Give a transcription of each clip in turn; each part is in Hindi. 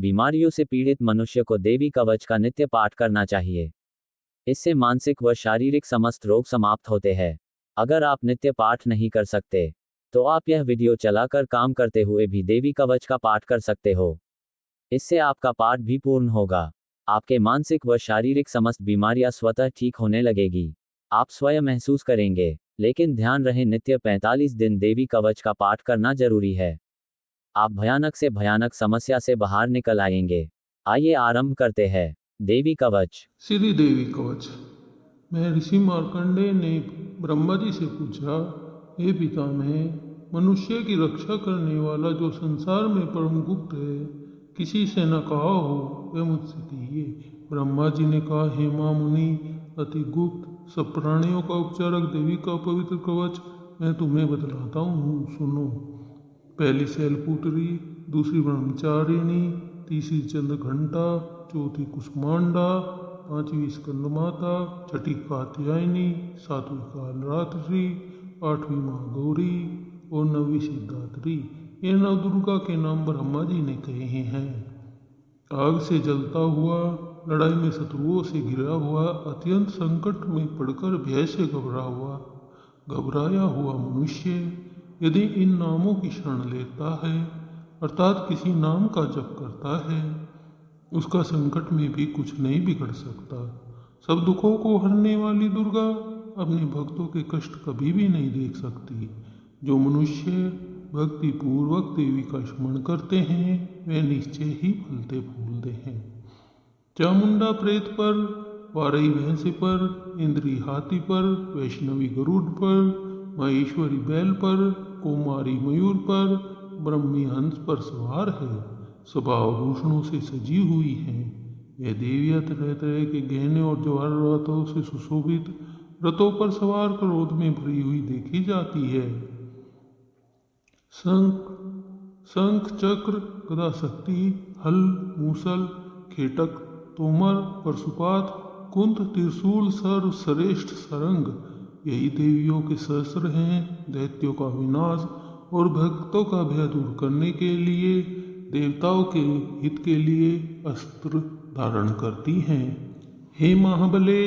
बीमारियों से पीड़ित मनुष्य को देवी कवच का नित्य पाठ करना चाहिए। इससे मानसिक व शारीरिक समस्त रोग समाप्त होते हैं। अगर आप नित्य पाठ नहीं कर सकते तो आप यह वीडियो चलाकर काम करते हुए भी देवी कवच का पाठ कर सकते हो। इससे आपका पाठ भी पूर्ण होगा। आपके मानसिक व शारीरिक समस्त बीमारियां स्वतः ठीक होने लगेगी। आप स्वयं महसूस करेंगे। लेकिन ध्यान रहे, नित्य 45 दिन देवी कवच का पाठ करना जरूरी है। आप भयानक से भयानक समस्या से बाहर निकल आएंगे। आइए आरंभ करते हैं। देवी कवच। श्री देवी कवच। मैं ऋषि मार्कंडेय ने ब्रह्मा जी से पूछा, हे पितामह, मनुष्य की रक्षा करने वाला जो संसार में परम गुप्त है, किसी से न कहा हो, वह मुझसे कहिए। ब्रह्मा जी ने कहा, हे मां मुनि, अति गुप्त सब प्राणियों का उपचारक देवी का पवित्र कवच मैं तुम्हें बतलाता हूँ, सुनो। पहली शैलपुत्री, दूसरी ब्रह्मचारिणी, तीसरी चंद्रघंटा, चौथी कुष्मांडा, पांचवी स्कंदमाता, छठी कात्यायनी, सातवीं कालरात्रि, आठवीं माँ गौरी और नवीं सिद्धात्री। ये नव दुर्गा के नाम ब्रह्मा जी ने कहे हैं। आग से जलता हुआ, लड़ाई में शत्रुओं से घिरा हुआ, अत्यंत संकट में पड़कर भय से घबराया हुआ मनुष्य यदि इन नामों की शरण लेता है, अर्थात किसी नाम का जप करता है, उसका संकट में भी कुछ नहीं बिगड़ सकता। सब दुखों को हरने वाली दुर्गा अपने भक्तों के कष्ट कभी भी नहीं देख सकती। जो मनुष्य भक्ति पूर्वक देवी का स्मरण करते हैं, वे निश्चय ही फलते फूलते हैं। चामुंडा प्रेत पर, वारई भैंसे पर, इंद्री हाथी पर, वैष्णवी गरुड़ पर, महेश्वरी बैल पर, कुमारी मयूर पर, ब्रह्मी हंस पर सवार है। स्वभाव भूषणों से सजी हुई हैं। यह देवियां तरह तरह के गहने और जवाहरातों से सुशोभित रथों पर सवार क्रोध में भरी हुई देखी जाती है। शंख चक्र गदा शक्ति, हल, मूसल, खेटक, तोमर, परशुपात, कुंत, त्रिशूल, सर्व श्रेष्ठ सरंग, यही देवियों के शस्त्र हैं। दैत्यों का विनाश और भक्तों का भय दूर करने के लिए, देवताओं के हित के लिए अस्त्र धारण करती हैं। हे महाबले,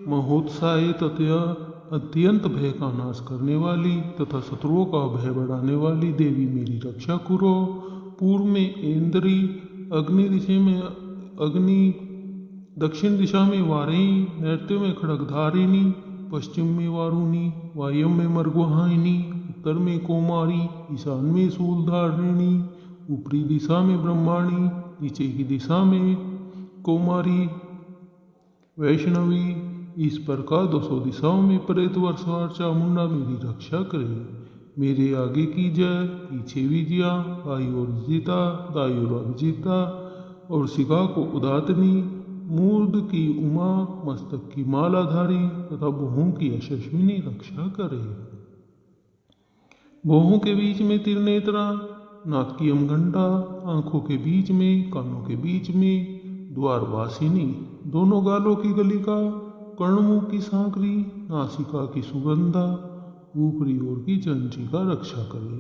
महोत्साही तथा अत्यंत भय का नाश करने वाली तथा शत्रुओं का भय बढ़ाने वाली देवी, मेरी रक्षा करो। पूर्व में इंद्री, अग्नि, दक्षिण दिशा में वारई, नैऋत्य में खड्गधारिणी, पश्चिम में वारुणी, वायव्य में मृगवाहिनी, उत्तर में कौमारी, ईशान में शूलधारिणी, ऊपरी दिशा में ब्रह्माणी, नीचे की दिशा में कौमारी, वैष्णवी। इस प्रकार 200 दिशाओं में प्रेत वर्षवार चामुंडा मेरी रक्षा करे। मेरे आगे की जय, पीछे विजया, बाई ओर विजेता, दाई ओर विजेता और शिखा को उदातनी, मूर्ध की उमा, मस्तक की मालाधारी तथा भुहों की यशस्विनी रक्षा करे। भुहों के बीच में त्रिनेत्रा, नाक की अमघंटा, आंखों के बीच में, कानों के बीच में द्वारवासिनी, दोनों गालों की गलिका, कर्णमुख की सांकरी, नासिका की सुगंधा, ऊपरी ओर की चंद्रिका रक्षा करे।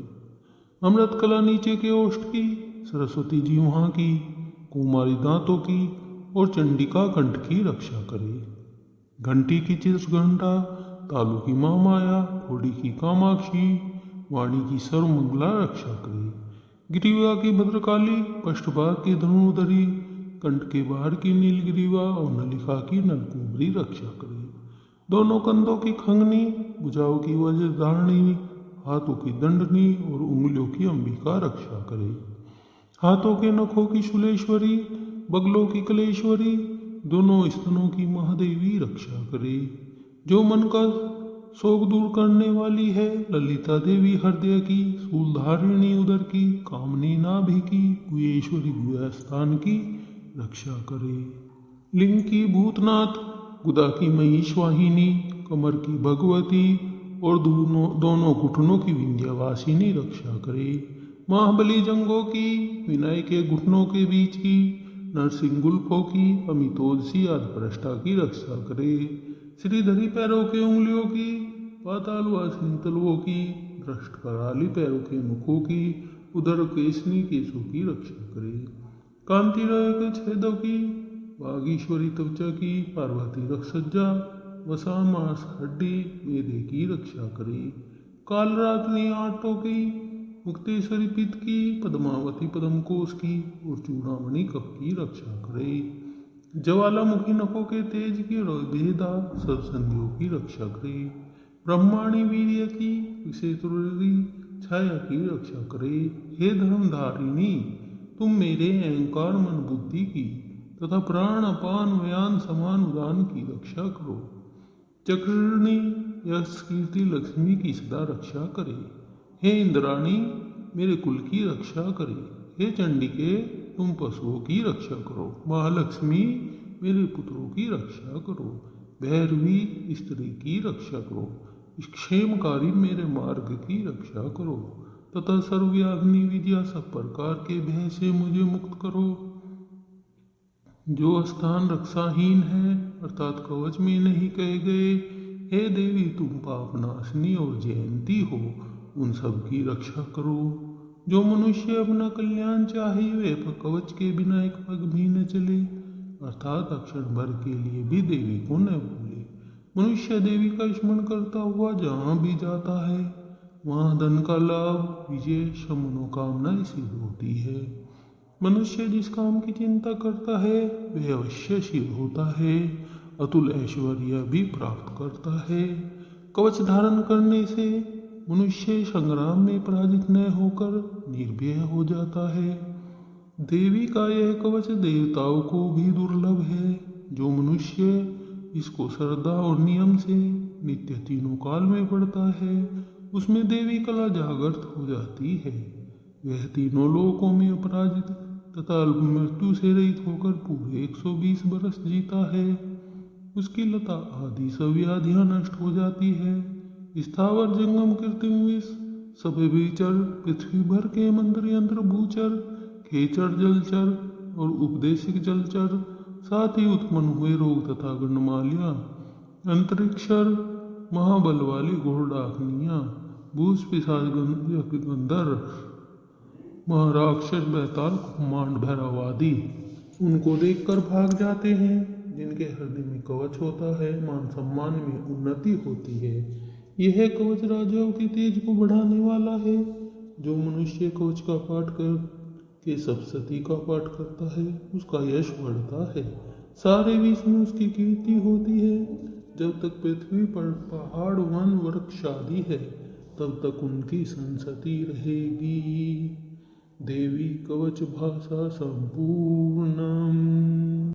अमृत कला नीचे के ओष्ठ की, सरस्वती जी वहाँ की, कुमारी दांतों की और चंडिका कंठ की रक्षा करे। घंटी की चित्रघंटा, तालु की महामाया, घोड़ी की कामाक्षी, वाणी की सर्वमंगला रक्षा करे। गिरिवा की भद्रकाली, पृष्ठभाग की धनुधरी, कंठ के बाहर की नीलगिरीवा और नलिका की नलकुबरी रक्षा करे। दोनों कंधों की खंगनी, भुजाओं की वज्रधारणी, हाथों की दंडनी और उंगलियों की अंबिका रक्षा करे। हाथों के नखों की शूलेश्वरी, बगलों की कलेश्वरी, दोनों स्तनों की महादेवी रक्षा करे। जो मन का शोक दूर करने वाली है, ललिता देवी हृदय की, शूलधारिणी उदर की, कामनी नाभि की, गुहेश्वरी गुहस्थान की रक्षा करे। लिंग की भूतनाथ, गुदा की महिषवाहिनी, कमर की भगवती और दोनों घुटनों की विंध्यवासिनी रक्षा करे। महाबली जंगों की, विनय के घुटनों के बीच की, नरसिंगुल्फों की, अमितोदसी आदि पृष्ठा की रक्षा करे। श्रीधरी पैरों के उंगलियों की, पातालवासिनी तलवों की, भ्रष्ट कराली पैरों के मुखों की, उदर केसनी केशों की रक्षा करे। कांति रहे के छेदों की, वागीश्वरी त्वचा की, पार्वती रक्षज्जा, वसा मांस हड्डी, वेदे की रक्षा करे। कालरात्रि आटों की, मुक्तेश्वरी पित्त की, पद्मावती पद्मकोश की और चूड़ामणि कफ की रक्षा करे। ज्वालामुखी नखों के तेज की और भेदा सर्वसंधियों की रक्षा करे। ब्रह्माणी वीर्य की, विशेषरुद्री छाया की रक्षा करे। हे धर्मधारिणी, तुम मेरे अहंकार मन बुद्धि की तथा प्राण अपान व्यान समान उदान की रक्षा करो। चक्रणी यश कीर्ति लक्ष्मी की सदा रक्षा करे। हे इंद्राणी, मेरे कुल की रक्षा करे। हे चंडिके, तुम पशुओं की रक्षा करो। महालक्ष्मी, मेरे पुत्रों की रक्षा करो। भैरवी, स्त्री की रक्षा करो। क्षेमकारी, मेरे मार्ग की रक्षा करो तथा सर्वव्याग्नि विद्या सब प्रकार के भय से मुझे मुक्त करो। जो स्थान रक्षाहीन है अर्थात कवच में नहीं कहे गए, हे देवी तुम पापनाशिनी और जयंती हो, उन सब की रक्षा करो। जो मनुष्य अपना कल्याण चाहे वे कवच के बिना एक पग भी न चले, अर्थात अक्षर भर के लिए भी देवी को न भूले। मनुष्य देवी का स्मरण करता हुआ जहाँ भी जाता है वहाँ धन का लाभ, विजय, सब मनोकामनाएं सिद्ध होती है। मनुष्य जिस काम की चिंता करता है वह अवश्य सिद्ध होता है, अतुल ऐश्वर्य भी प्राप्त करता है। कवच धारण करने से मनुष्य संग्राम में पराजित न होकर निर्भय हो जाता है। देवी का यह कवच देवताओं को भी दुर्लभ है। जो मनुष्य इसको श्रद्धा और नियम से नित्य तीनों काल में पढ़ता है उसमें देवी कला जागृत हो जाती है। वह तीनों लोकों में अपराजित तथा मृत्यु से रहित होकर पूरे 120 वर्ष जीता है। उसकी लता आदि सब व्याधियां नष्ट हो जाती है। स्थावर जंगम कृत्रिम विष सब विचर, पृथ्वी भर के मंत्र यंत्र भूचर, खेचर जलचर और उपदेशिक जलचर, साथ ही उत्पन्न हुए रोग तथा गंडमालियां, अंतरिक्षर, महाबल वाली घोड़ाग्नियां, भूस पिशाच गंधर्व, महाराक्षस बैताल कुमांड भैरव आदि उनको देखकर भाग जाते हैं। जिनके हृदय में कवच होता है मान सम्मान में उन्नति होती है। यह कवच राजाओं के तेज को बढ़ाने वाला है। जो मनुष्य कवच का पाठ कर के सप्तशती का पाठ करता है उसका यश बढ़ता है, सारे विश्व में उसकी कीर्ति होती है। जब तक पृथ्वी पर पहाड़ वन वृक्ष आदि है तब तक उनकी संसति रहेगी। देवी कवच भाषा संपूर्ण।